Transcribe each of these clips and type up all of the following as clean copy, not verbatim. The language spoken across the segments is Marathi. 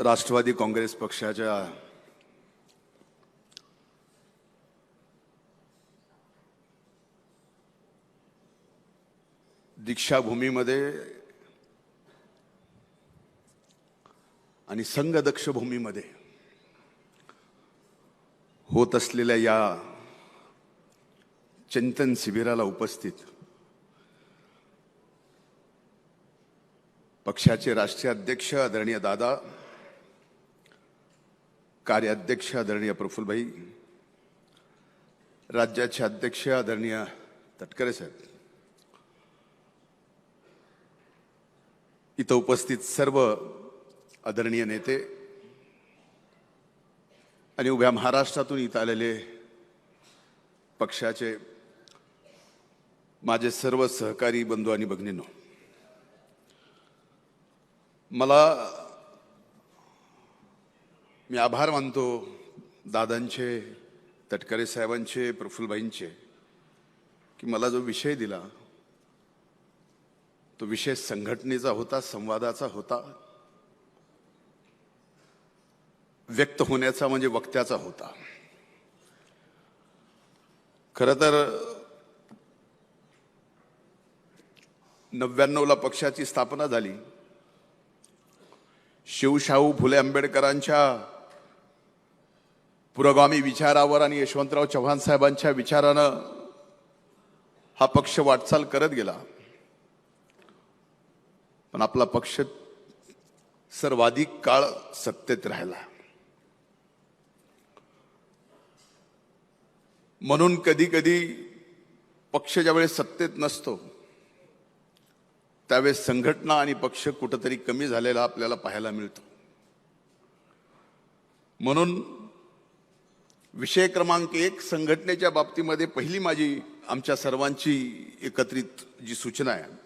राष्ट्रवादी काँग्रेस पक्षाच्या दीक्षाभूमीमध्ये आणि संघदक्ष भूमीमध्ये होत असलेल्या या चिंतन शिबिराला उपस्थित पक्षाचे राष्ट्रीय अध्यक्ष आदरणीय दादा, कार्याध्यक्ष आदरणीय प्रफुल्लभाई, राज्याचे अध्यक्ष आदरणीय तटकरे साहेब, इथं उपस्थित सर्व आदरणीय नेते आणि उभ्या महाराष्ट्रातून इथं आलेले पक्षाचे माझे सर्व सहकारी बंधू आणि भगिनींनो, मी आभार मानतो दादांचे, तटकरे साहेबांचे, प्रफुल्लभाईंचे की मला जो विषय दिला तो विषय संघटनेचा होता, संवादाचा होता, व्यक्त होण्याचा म्हणजे वक्त्याचा होता। खरं तर 99ला पक्षाची स्थापना झाली। शिवशाहू फुले आंबेडकरांच्या पुरोगामी विचारावर आणि यशवंतराव चव्हाण साहेबांच्या विचारानं हा पक्ष वाटचाल करत गेला, पण आपला पक्ष सर्वाधिक काळ सत्तेत राहिला। म्हणून कधी कधी पक्ष ज्यावेळेस सत्तेत नसतो त्यावेळेस संघटना आणि पक्ष कुठेतरी कमी झालेला आपल्याला पाहायला मिळतो। म्हणून विषय क्रमांक 1 संघटनेच्या बाबतीमध्ये पहिली माझी आमच्या सर्वांची एकत्रित जी सूचना आहे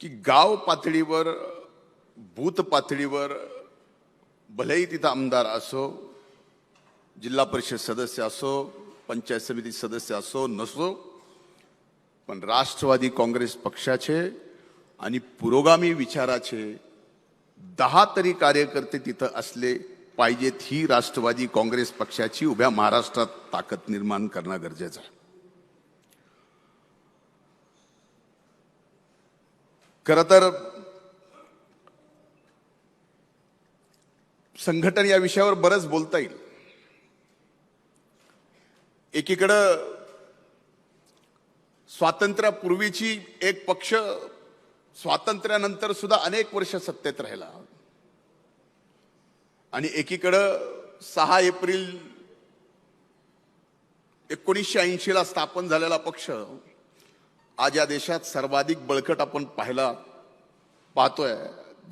की गाव पातळीवर, बूथ पातळीवर भलेही तिथं आमदार असो, जिल्हा परिषद सदस्य असो, पंचायत समिती सदस्य असो नसो, पण राष्ट्रवादी काँग्रेस पक्षाचे आणि पुरोगामी विचाराचे 10 तरी कार्यकर्ते तिथं असले पाहिजेत। ही राष्ट्रवादी काँग्रेस पक्षाची उभ्या महाराष्ट्रात ताकद निर्माण करणं गरजेचं आहे। खरं तर संघटन या विषयावर बरंच बोलता येईल। एकीकडं स्वातंत्र्यापूर्वीची एक पक्ष स्वातंत्र्यानंतर सुद्धा अनेक वर्ष सत्तेत राहिला आणि एकीकडं 6 एप्रिल 1980ला स्थापन झालेला पक्ष आज या देशात सर्वाधिक बळकट आपण पाहतोय,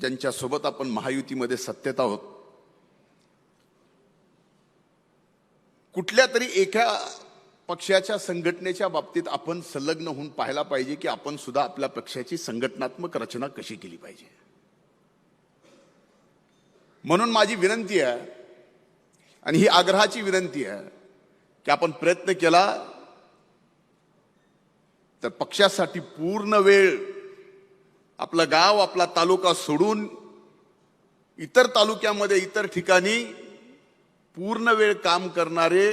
ज्यांच्यासोबत आपण महायुतीमध्ये सत्तेत आहोत। कुठल्या तरी एका पक्षाच्या संघटनेच्या बाबतीत आपण संलग्न होऊन पाहायला पाहिजे की आपण सुद्धा आपल्या पक्षाची संघटनात्मक रचना कशी केली पाहिजे। म्हणून माझी विनंती आहे आणि ही आग्रहाची विनंती आहे की आपण प्रयत्न केला तर पक्षासाठी पूर्ण वेळ आपलं गाव, आपला तालुका सोडून इतर तालुक्यामध्ये, इतर ठिकाणी पूर्ण वेळ काम करणारे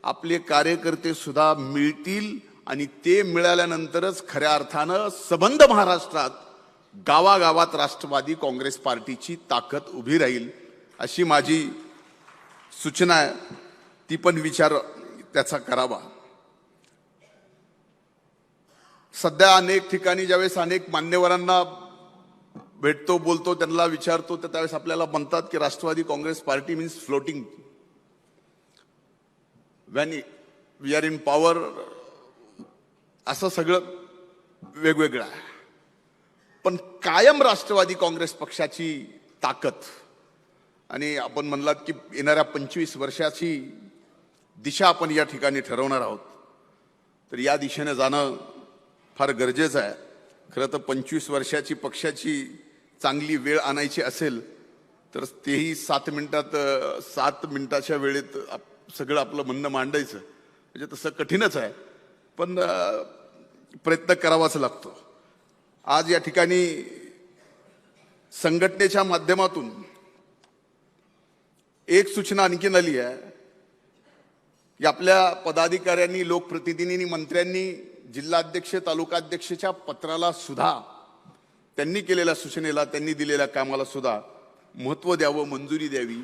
आपले कार्यकर्ते सुद्धा मिळतील आणि ते मिळाल्यानंतरच खऱ्या अर्थानं सबंध महाराष्ट्रात गावागावात राष्ट्रवादी काँग्रेस पार्टीची ताकद उभी राहील, अशी माझी सूचना आहे। ती पण विचार त्याचा करावा। सध्या अनेक ठिकाणी ज्यावेळेस अनेक मान्यवरांना भेटतो, बोलतो, त्यांना विचारतो तर त्यावेळेस आपल्याला म्हणतात की Rashtrawadi Congress Party means floating, when we are in power, असं सगळं वेगवेगळं आहे। पण कायम राष्ट्रवादी काँग्रेस पक्षाची ताकद आणि आपण म्हणलात की येणाऱ्या 25 वर्षाची दिशा आपण या ठिकाणी ठरवणार आहोत, तर या दिशेने जाणं फार गरजेचं आहे। खरं तर 25 वर्षाची पक्षाची चांगली वेळ आणायची असेल तर तेही 7 मिनिटाच्या वेळेत सगळं आपलं म्हणणं मांडायचं म्हणजे तसं कठीणच आहे, पण प्रयत्न करावाच लागतो। आज या ठिकाणी संघटनेच्या माध्यमातून एक सूचना आणखीन आली आहे की आपल्या पदाधिकाऱ्यांनी, लोकप्रतिनिधींनी, मंत्र्यांनी जिल्हाध्यक्ष, तालुकाध्यक्षच्या पत्राला सुद्धा, त्यांनी केलेल्या सूचनेला, त्यांनी दिलेल्या कामाला सुद्धा महत्त्व द्यावं, मंजुरी द्यावी.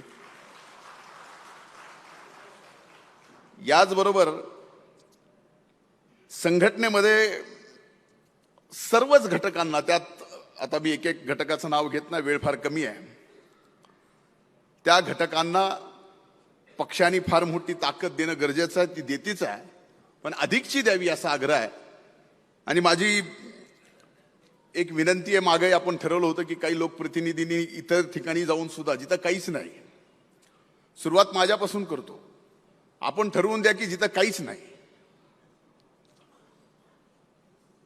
याचबरोबर संघटनेमध्ये सर्वच घटकांना, त्यात आता मी एक एक घटकाचं नाव घेत नाही, वेळ फार कमी आहे, त्या घटकांना पक्षाने फार मोठी ताकद देणं गरजेचं आहे, ती देतीच आहे, पण अधिकची द्यावी असा आग्रह आहे. आणि माझी एक विनंती आहे, मागे आपण ठरवलं होतं की काही लोकप्रतिनिधींनी इतर ठिकाणी जाऊन सुद्धा, जिथं काहीच नाही, सुरुवात माझ्यापासून करतो, आपण ठरवून द्या की जिथं काहीच नाही,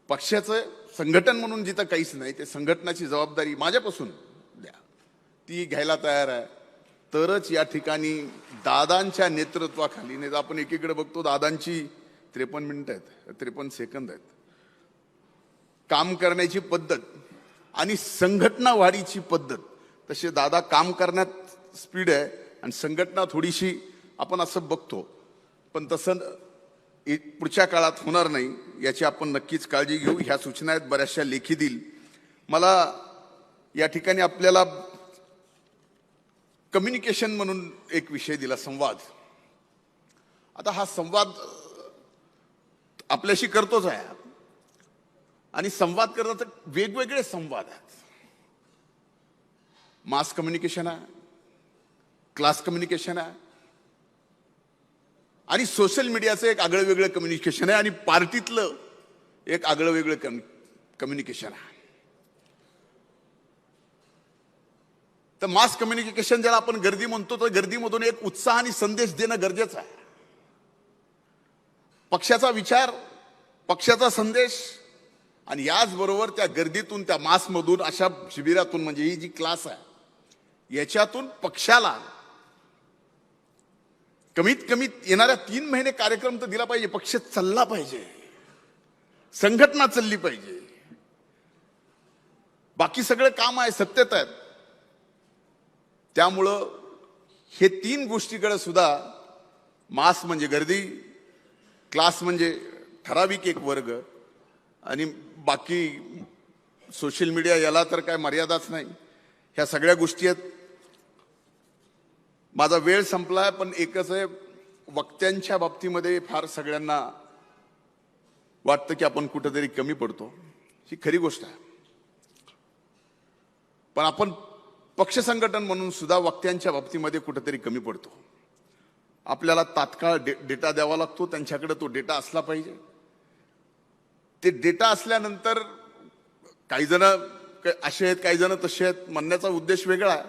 पक्षाचं संघटन म्हणून जिथं काहीच नाही, ते संघटनाची जबाबदारी माझ्यापासून द्या, ती घ्यायला तयार आहे. तरच या ठिकाणी दादांच्या नेतृत्वाखाली, नाही तर आपण एकीकडे बघतो दादांची 53 मिनिटं आहेत, 53 सेकंद आहेत, काम करण्याची पद्धत आणि संघटना वाढीची पद्धत, तसे दादा काम करण्यात स्पीड आहे आणि संघटना थोडीशी आपण असं बघतो, पण तसं पुढच्या काळात होणार नाही, याची आपण नक्कीच काळजी घेऊ. ह्या सूचना आहेत, बऱ्याचशा लेखी देईल. मला या ठिकाणी आपल्याला कम्युनिकेशन म्हणून एक विषय दिला, संवाद. आता हा संवाद आपल्याशी करतोच आहे आणि संवाद करतात तर वेगवेगळे संवाद आहेत. मास कम्युनिकेशन आहे, क्लास कम्युनिकेशन आहे आणि सोशल मीडियाचं एक आगळं वेगळं कम्युनिकेशन आहे आणि पार्टीतलं एक आगळं वेगळं कम्युनिकेशन आहे. तर मास कम्युनिकेशन ज्याला आपण गर्दी म्हणतो, तर गर्दीमधून एक उत्साह आणि संदेश देणं गरजेचं आहे. पक्षाचा विचार, पक्षाचा संदेश आणि याचबरोबर त्या गर्दीतून, त्या मासमधून, अशा शिबिरातून, म्हणजे ही जी क्लास आहे याच्यातून पक्षाला कमीत कमी येणाऱ्या 3 महिने कार्यक्रम तर दिला पाहिजे, पक्ष चालला पाहिजे, संघटना चालली पाहिजे. बाकी सगळं काम आहे, सत्यत आहेत. त्यामुळं हे 3 गोष्टीकडे सुद्धा, मास म्हणजे गर्दी, क्लास म्हणजे ठराविक एक वर्ग आणि बाकी सोशल मीडिया, याला तर काय मर्यादाच नाही, ह्या सगळ्या गोष्टी आहेत. माझा वेळ संपलाय, पण एकच आहे, वक्त्यांच्या बाबतीमध्ये फार सगळ्यांना वाटतं की आपण कुठेतरी कमी पडतो, ही खरी गोष्ट आहे. पण आपण पक्ष संघटन म्हणून सुद्धा वक्त्यांच्या बाबतीमध्ये कुठेतरी कमी पडतो. आपल्याला तात्काळ डेटा द्यावा लागतो, त्यांच्याकडे तो डेटा असला पाहिजे. ते डेटा असल्यानंतर काही जण असे आहेत, काही जण तसे आहेत, म्हणण्याचा उद्देश वेगळा आहे,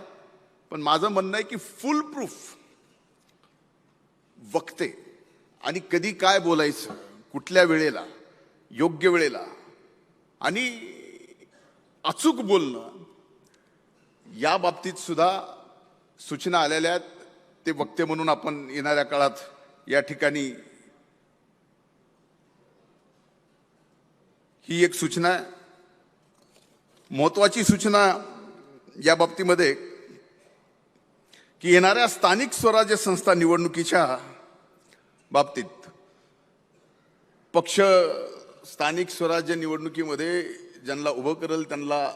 पण माझं म्हणणं आहे की फुल प्रूफ वक्ते आणि कधी काय बोलायचं, कुठल्या वेळेला, योग्य वेळेला आणि अचूक बोलणं, या बाबतीत सुद्धा सूचना आलेल्या आहेत. ते वक्ते म्हणून आपण येणाऱ्या काळात या ठिकाणी, ही एक सूचना आहे, महत्वाची सूचना या बाबतीमध्ये की येणाऱ्या स्थानिक स्वराज्य संस्था निवडणुकीच्या बाबतीत पक्ष स्थानिक स्वराज्य निवडणुकीमध्ये ज्यांना उभं करेल त्यांना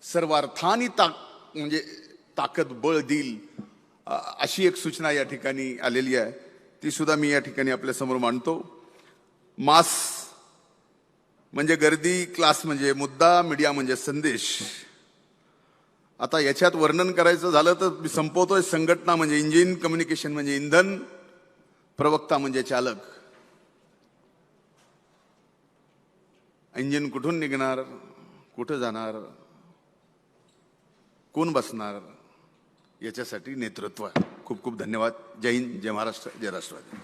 सर्वार्थाने म्हणजे ताकद, बळ देईल, अशी एक सूचना या ठिकाणी आलेली आहे, ती सुद्धा मी या ठिकाणी आपल्या समोर मांडतो. मास म्हणजे गर्दी, क्लास म्हणजे मुद्दा, मीडिया म्हणजे संदेश. आता याच्यात वर्णन करायचं झालं तर मी संपवतोय. संघटना म्हणजे इंजिन, कम्युनिकेशन म्हणजे इंधन, प्रवक्ता म्हणजे चालक. इंजिन कुठून निघणार, कुठं जाणार, कोण बसणार, याच्यासाठी नेतृत्व आहे. खूप खूप धन्यवाद. जय हिंद, जय महाराष्ट्र, जय राष्ट्रवादी.